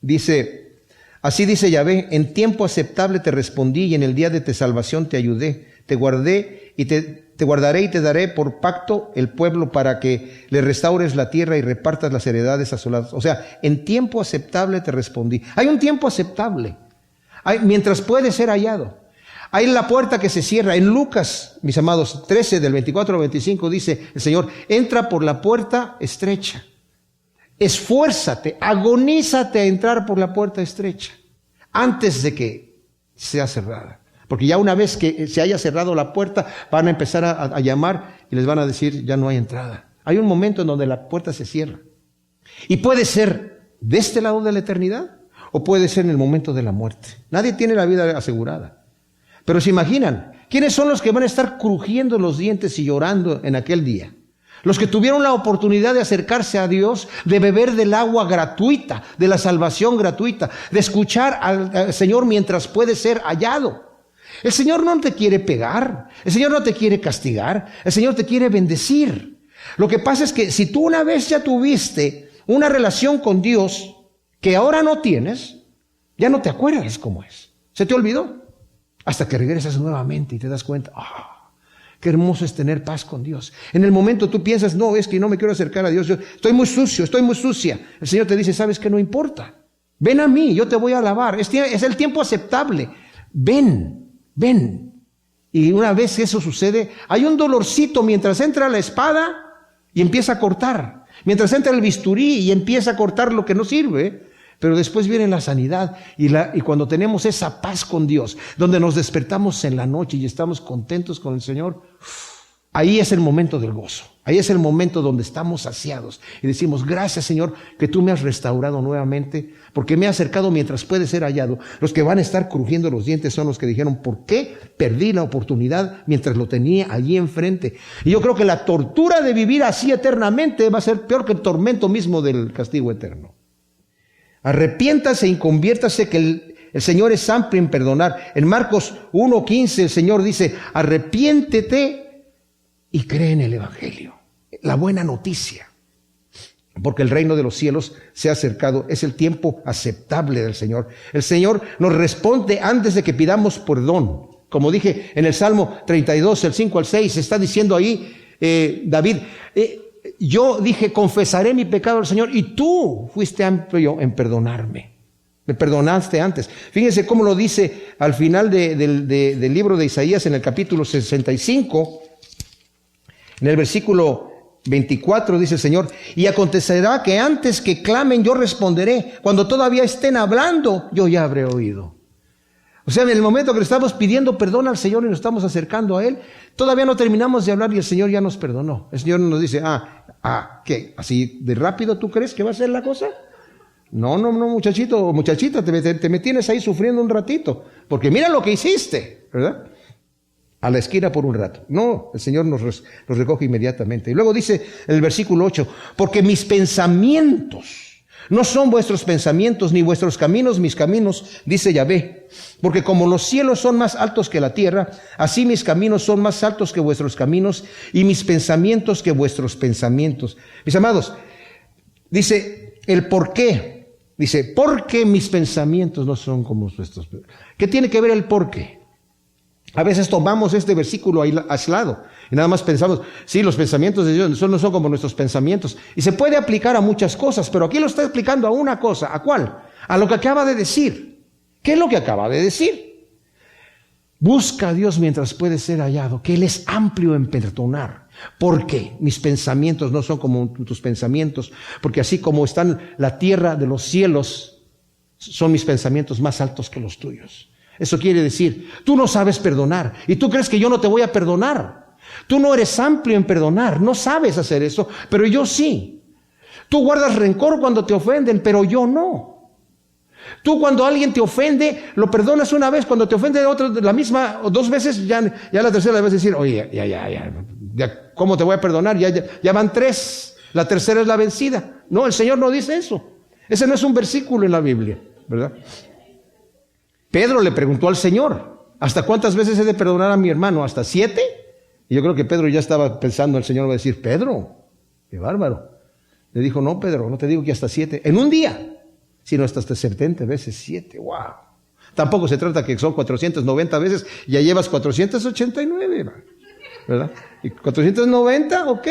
dice, así dice Yahvé, en tiempo aceptable te respondí y en el día de tu salvación te ayudé, te guardé y te guardaré y te daré por pacto el pueblo para que le restaures la tierra y repartas las heredades asoladas. O sea, en tiempo aceptable te respondí. Hay un tiempo aceptable, mientras puede ser hallado. Hay la puerta que se cierra. En Lucas, mis amados, 13 del 24 al 25 dice el Señor, entra por la puerta estrecha. Esfuérzate, agonízate a entrar por la puerta estrecha antes de que sea cerrada. Porque ya una vez que se haya cerrado la puerta, van a empezar a llamar y les van a decir, ya no hay entrada. Hay un momento en donde la puerta se cierra. Y puede ser de este lado de la eternidad o puede ser en el momento de la muerte. Nadie tiene la vida asegurada. Pero se imaginan, ¿quiénes son los que van a estar crujiendo los dientes y llorando en aquel día? Los que tuvieron la oportunidad de acercarse a Dios, de beber del agua gratuita, de la salvación gratuita, de escuchar al Señor mientras puede ser hallado. El Señor no te quiere pegar, el Señor no te quiere castigar, el Señor te quiere bendecir. Lo que pasa es que si tú una vez ya tuviste una relación con Dios que ahora no tienes, ya no te acuerdas cómo es. Se te olvidó. Hasta que regresas nuevamente y te das cuenta, qué hermoso es tener paz con Dios. En el momento tú piensas, no, es que no me quiero acercar a Dios, yo estoy muy sucio, estoy muy sucia. El Señor te dice, ¿sabes qué? No importa. Ven a mí, yo te voy a alabar. Es el tiempo aceptable. Ven. Y una vez eso sucede, hay un dolorcito mientras entra la espada y empieza a cortar. Mientras entra el bisturí y empieza a cortar lo que no sirve. Pero después viene la sanidad y cuando tenemos esa paz con Dios, donde nos despertamos en la noche y estamos contentos con el Señor, ahí es el momento del gozo. Ahí es el momento donde estamos saciados y decimos, gracias Señor que tú me has restaurado nuevamente, porque me he acercado mientras puede ser hallado. Los que van a estar crujiendo los dientes son los que dijeron, ¿por qué perdí la oportunidad mientras lo tenía allí enfrente? Y yo creo que la tortura de vivir así eternamente va a ser peor que el tormento mismo del castigo eterno. Arrepiéntase y conviértase, que el Señor es amplio en perdonar. En Marcos 1:15 el Señor dice, arrepiéntete y cree en el Evangelio, la buena noticia. Porque el reino de los cielos se ha acercado, es el tiempo aceptable del Señor. El Señor nos responde antes de que pidamos perdón. Como dije en el Salmo 32, el 5 al 6, está diciendo ahí David, yo dije, confesaré mi pecado al Señor y tú fuiste amplio en perdonarme. Me perdonaste antes. Fíjense cómo lo dice al final del libro de Isaías en el capítulo 65, en el versículo 24 dice el Señor, y acontecerá que antes que clamen yo responderé, cuando todavía estén hablando yo ya habré oído. O sea, en el momento que le estamos pidiendo perdón al Señor y nos estamos acercando a Él, todavía no terminamos de hablar y el Señor ya nos perdonó. El Señor nos dice, ¿qué? ¿Así de rápido tú crees que va a ser la cosa? No, muchachito o muchachita, te me tienes ahí sufriendo un ratito, porque mira lo que hiciste, ¿verdad? A la esquina por un rato. No, el Señor nos recoge inmediatamente. Y luego dice el versículo 8, porque mis pensamientos no son vuestros pensamientos, ni vuestros caminos mis caminos, dice Yahvé. Porque como los cielos son más altos que la tierra, así mis caminos son más altos que vuestros caminos, y mis pensamientos que vuestros pensamientos. Mis amados, dice el por qué. Dice, porque mis pensamientos no son como vuestros. ¿Qué tiene que ver el por qué? A veces tomamos este versículo aislado Y nada más pensamos, sí, los pensamientos de Dios no son como nuestros pensamientos. Y se puede aplicar a muchas cosas, pero aquí lo está explicando a una cosa. ¿A cuál? A lo que acaba de decir. ¿Qué es lo que acaba de decir? Busca a Dios mientras puede ser hallado, que Él es amplio en perdonar. Porque mis pensamientos no son como tus pensamientos, porque así como están la tierra de los cielos, son mis pensamientos más altos que los tuyos. Eso quiere decir, tú no sabes perdonar y tú crees que yo no te voy a perdonar. Tú no eres amplio en perdonar, no sabes hacer eso, pero yo sí. Tú guardas rencor cuando te ofenden, pero yo no. Tú cuando alguien te ofende, lo perdonas una vez, cuando te ofende otra, la misma, o 2 veces, ya la tercera le vas a decir, oye, ya, ¿cómo te voy a perdonar? Ya van 3, la tercera es la vencida. No, el Señor no dice eso. Ese no es un versículo en la Biblia, ¿verdad? Pedro le preguntó al Señor, ¿hasta cuántas veces he de perdonar a mi hermano? ¿Hasta 7? Y yo creo que Pedro ya estaba pensando, el Señor va a decir, Pedro, qué bárbaro. Le dijo, no, Pedro, no te digo que hasta 7, en un día, sino hasta 70 veces 7, wow. Tampoco se trata que son 490 veces, ya llevas 489, ¿verdad? Y 490, ok,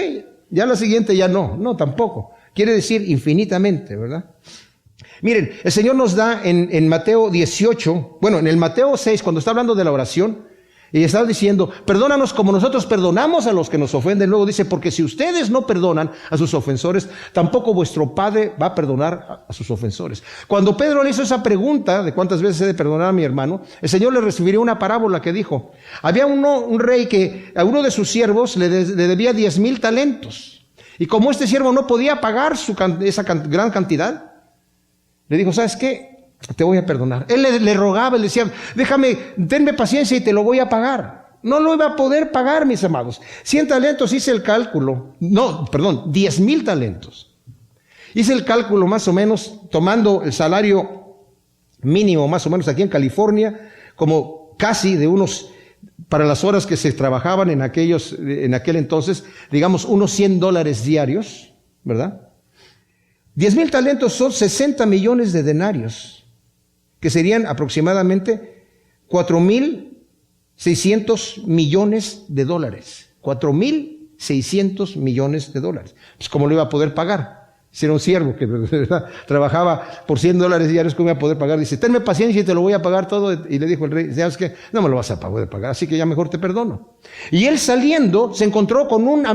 ya la siguiente ya no, tampoco. Quiere decir infinitamente, ¿verdad? Miren, el Señor nos da en Mateo 18, bueno, en el Mateo 6, cuando está hablando de la oración, y está diciendo, perdónanos como nosotros perdonamos a los que nos ofenden. Luego dice, porque si ustedes no perdonan a sus ofensores, tampoco vuestro Padre va a perdonar a sus ofensores. Cuando Pedro le hizo esa pregunta de cuántas veces he de perdonar a mi hermano, el Señor le refirió una parábola que dijo, había un rey que a uno de sus siervos le debía 10,000 talentos. Y como este siervo no podía pagar esa gran cantidad, le dijo, ¿sabes qué? Te voy a perdonar. Él le rogaba, le decía, tenme paciencia y te lo voy a pagar. No lo iba a poder pagar, mis amados. 100 talentos, hice el cálculo. 10,000 talentos. Hice el cálculo más o menos, tomando el salario mínimo más o menos aquí en California, como casi de unos, para las horas que se trabajaban en aquel entonces, digamos unos $100 diarios, ¿verdad? 10,000 talentos son 60 millones de denarios, que serían aproximadamente 4,600 millones de dólares. 4,600 millones de dólares. Pues ¿cómo lo iba a poder pagar? Si era un siervo que trabajaba por $100 diarios, ¿cómo iba a poder pagar? Dice, tenme paciencia y te lo voy a pagar todo. Y le dijo el rey, ¿sabes qué? No me lo vas a poder pagar, así que ya mejor te perdono. Y él saliendo, se encontró con un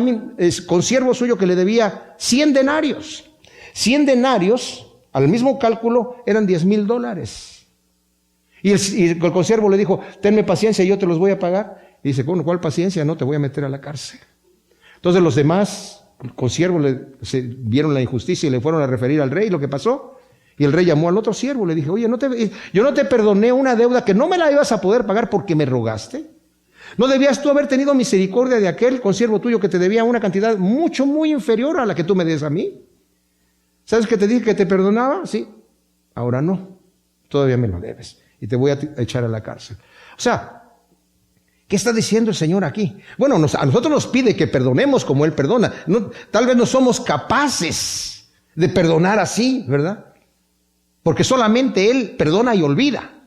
siervo suyo que le debía 100 denarios. 100 denarios, al mismo cálculo, eran $10,000. Y el consiervo le dijo, tenme paciencia y yo te los voy a pagar. Y dice, bueno, ¿cuál paciencia? No, te voy a meter a la cárcel. Entonces los demás, el consiervo, vieron la injusticia y le fueron a referir al rey lo que pasó. Y el rey llamó al otro siervo, le dijo, oye, yo no te perdoné una deuda que no me la ibas a poder pagar porque me rogaste. ¿No debías tú haber tenido misericordia de aquel consiervo tuyo que te debía una cantidad muy inferior a la que tú me des a mí? ¿Sabes que te dije que te perdonaba? Sí. Ahora no. Todavía me lo debes. Y te voy a echar a la cárcel. O sea, ¿qué está diciendo el Señor aquí? Bueno, a nosotros nos pide que perdonemos como Él perdona. Tal vez no somos capaces de perdonar así, ¿verdad? Porque solamente Él perdona y olvida.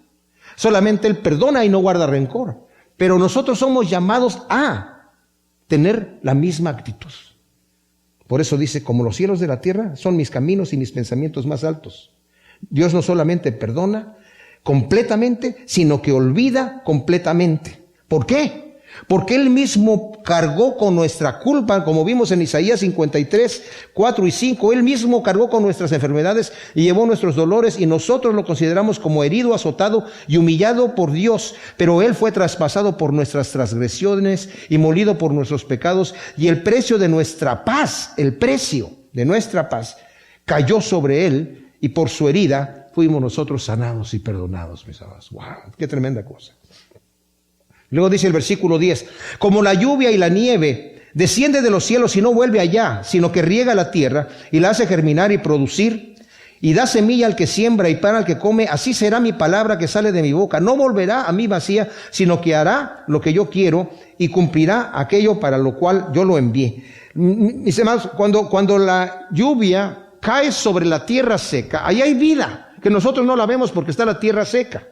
Solamente Él perdona y no guarda rencor. Pero nosotros somos llamados a tener la misma actitud. Por eso dice, como los cielos de la tierra son mis caminos y mis pensamientos más altos. Dios no solamente perdona completamente, sino que olvida completamente. ¿Por qué? Porque Él mismo cargó con nuestra culpa, como vimos en Isaías 53, 4 y 5. Él mismo cargó con nuestras enfermedades y llevó nuestros dolores, y nosotros lo consideramos como herido, azotado y humillado por Dios. Pero Él fue traspasado por nuestras transgresiones y molido por nuestros pecados, y el precio de nuestra paz, cayó sobre Él, y por su herida fuimos nosotros sanados y perdonados, mis amados. ¡Wow! ¡Qué tremenda cosa! Luego dice el versículo 10, como la lluvia y la nieve desciende de los cielos y no vuelve allá, sino que riega la tierra y la hace germinar y producir, y da semilla al que siembra y pan al que come, así será mi palabra que sale de mi boca. No volverá a mí vacía, sino que hará lo que yo quiero y cumplirá aquello para lo cual yo lo envié. Mis hermanos, cuando la lluvia cae sobre la tierra seca, ahí hay vida, que nosotros no la vemos porque está la tierra seca.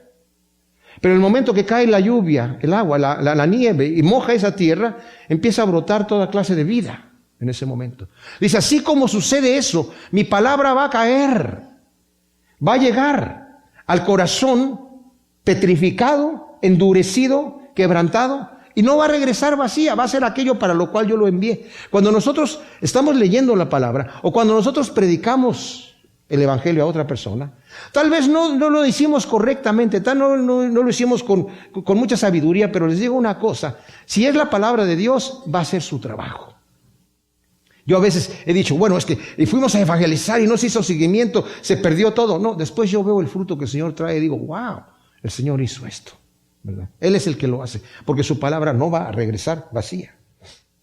Pero el momento que cae la lluvia, el agua, la nieve y moja esa tierra, empieza a brotar toda clase de vida en ese momento. Dice, así como sucede eso, mi palabra va a caer, va a llegar al corazón petrificado, endurecido, quebrantado, y no va a regresar vacía, va a ser aquello para lo cual yo lo envié. Cuando nosotros estamos leyendo la palabra, o cuando nosotros predicamos el evangelio a otra persona, tal vez no lo hicimos correctamente, no lo hicimos con mucha sabiduría, pero les digo una cosa, si es la palabra de Dios, va a ser su trabajo. Yo a veces he dicho, bueno, es que fuimos a evangelizar y no se hizo seguimiento, se perdió todo. No, después yo veo el fruto que el Señor trae y digo, wow, el Señor hizo esto, ¿verdad? Él es el que lo hace, porque su palabra no va a regresar vacía.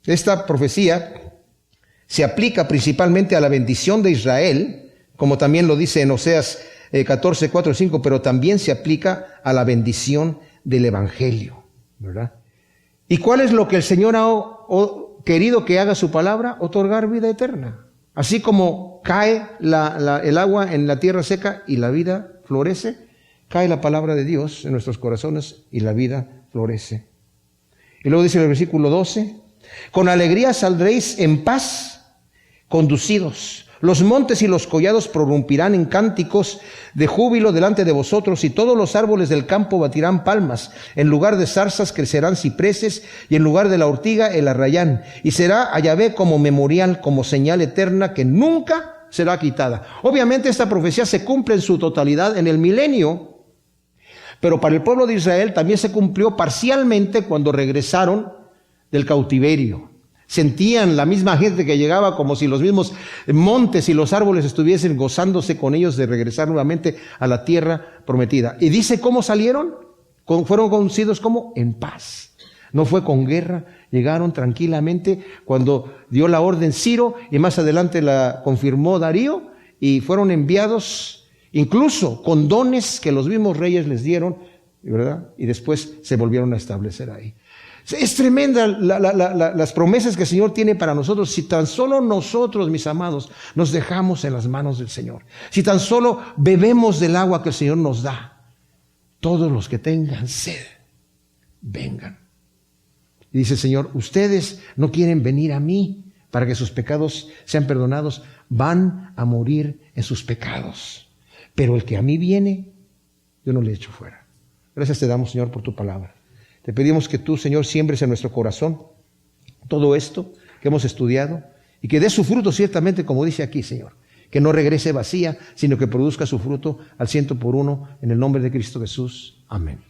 Esta profecía se aplica principalmente a la bendición de Israel, como también lo dice en Oseas 14, 4 y 5, pero también se aplica a la bendición del evangelio, ¿verdad? ¿Y cuál es lo que el Señor ha querido que haga su palabra? Otorgar vida eterna. Así como cae el agua en la tierra seca y la vida florece, cae la palabra de Dios en nuestros corazones y la vida florece. Y luego dice en el versículo 12, con alegría saldréis en paz conducidos. Los montes y los collados prorrumpirán en cánticos de júbilo delante de vosotros, y todos los árboles del campo batirán palmas. En lugar de zarzas crecerán cipreses, y en lugar de la ortiga el arrayán. Y será a Yahvé como memorial, como señal eterna que nunca será quitada. Obviamente esta profecía se cumple en su totalidad en el milenio, pero para el pueblo de Israel también se cumplió parcialmente cuando regresaron del cautiverio. Sentían la misma gente que llegaba como si los mismos montes y los árboles estuviesen gozándose con ellos de regresar nuevamente a la tierra prometida. Y dice cómo salieron, fueron conducidos como en paz. No fue con guerra, llegaron tranquilamente cuando dio la orden Ciro y más adelante la confirmó Darío, y fueron enviados incluso con dones que los mismos reyes les dieron, ¿verdad? Y después se volvieron a establecer ahí. Es tremenda las promesas que el Señor tiene para nosotros, si tan solo nosotros, mis amados, nos dejamos en las manos del Señor. Si tan solo bebemos del agua que el Señor nos da. Todos los que tengan sed, vengan. Y dice el Señor, ustedes no quieren venir a mí para que sus pecados sean perdonados, van a morir en sus pecados. Pero el que a mí viene, yo no le echo fuera. Gracias te damos, Señor, por tu palabra. Te pedimos que tú, Señor, siembres en nuestro corazón todo esto que hemos estudiado y que dé su fruto ciertamente, como dice aquí, Señor. Que no regrese vacía, sino que produzca su fruto al 100 por 1 en el nombre de Cristo Jesús. Amén.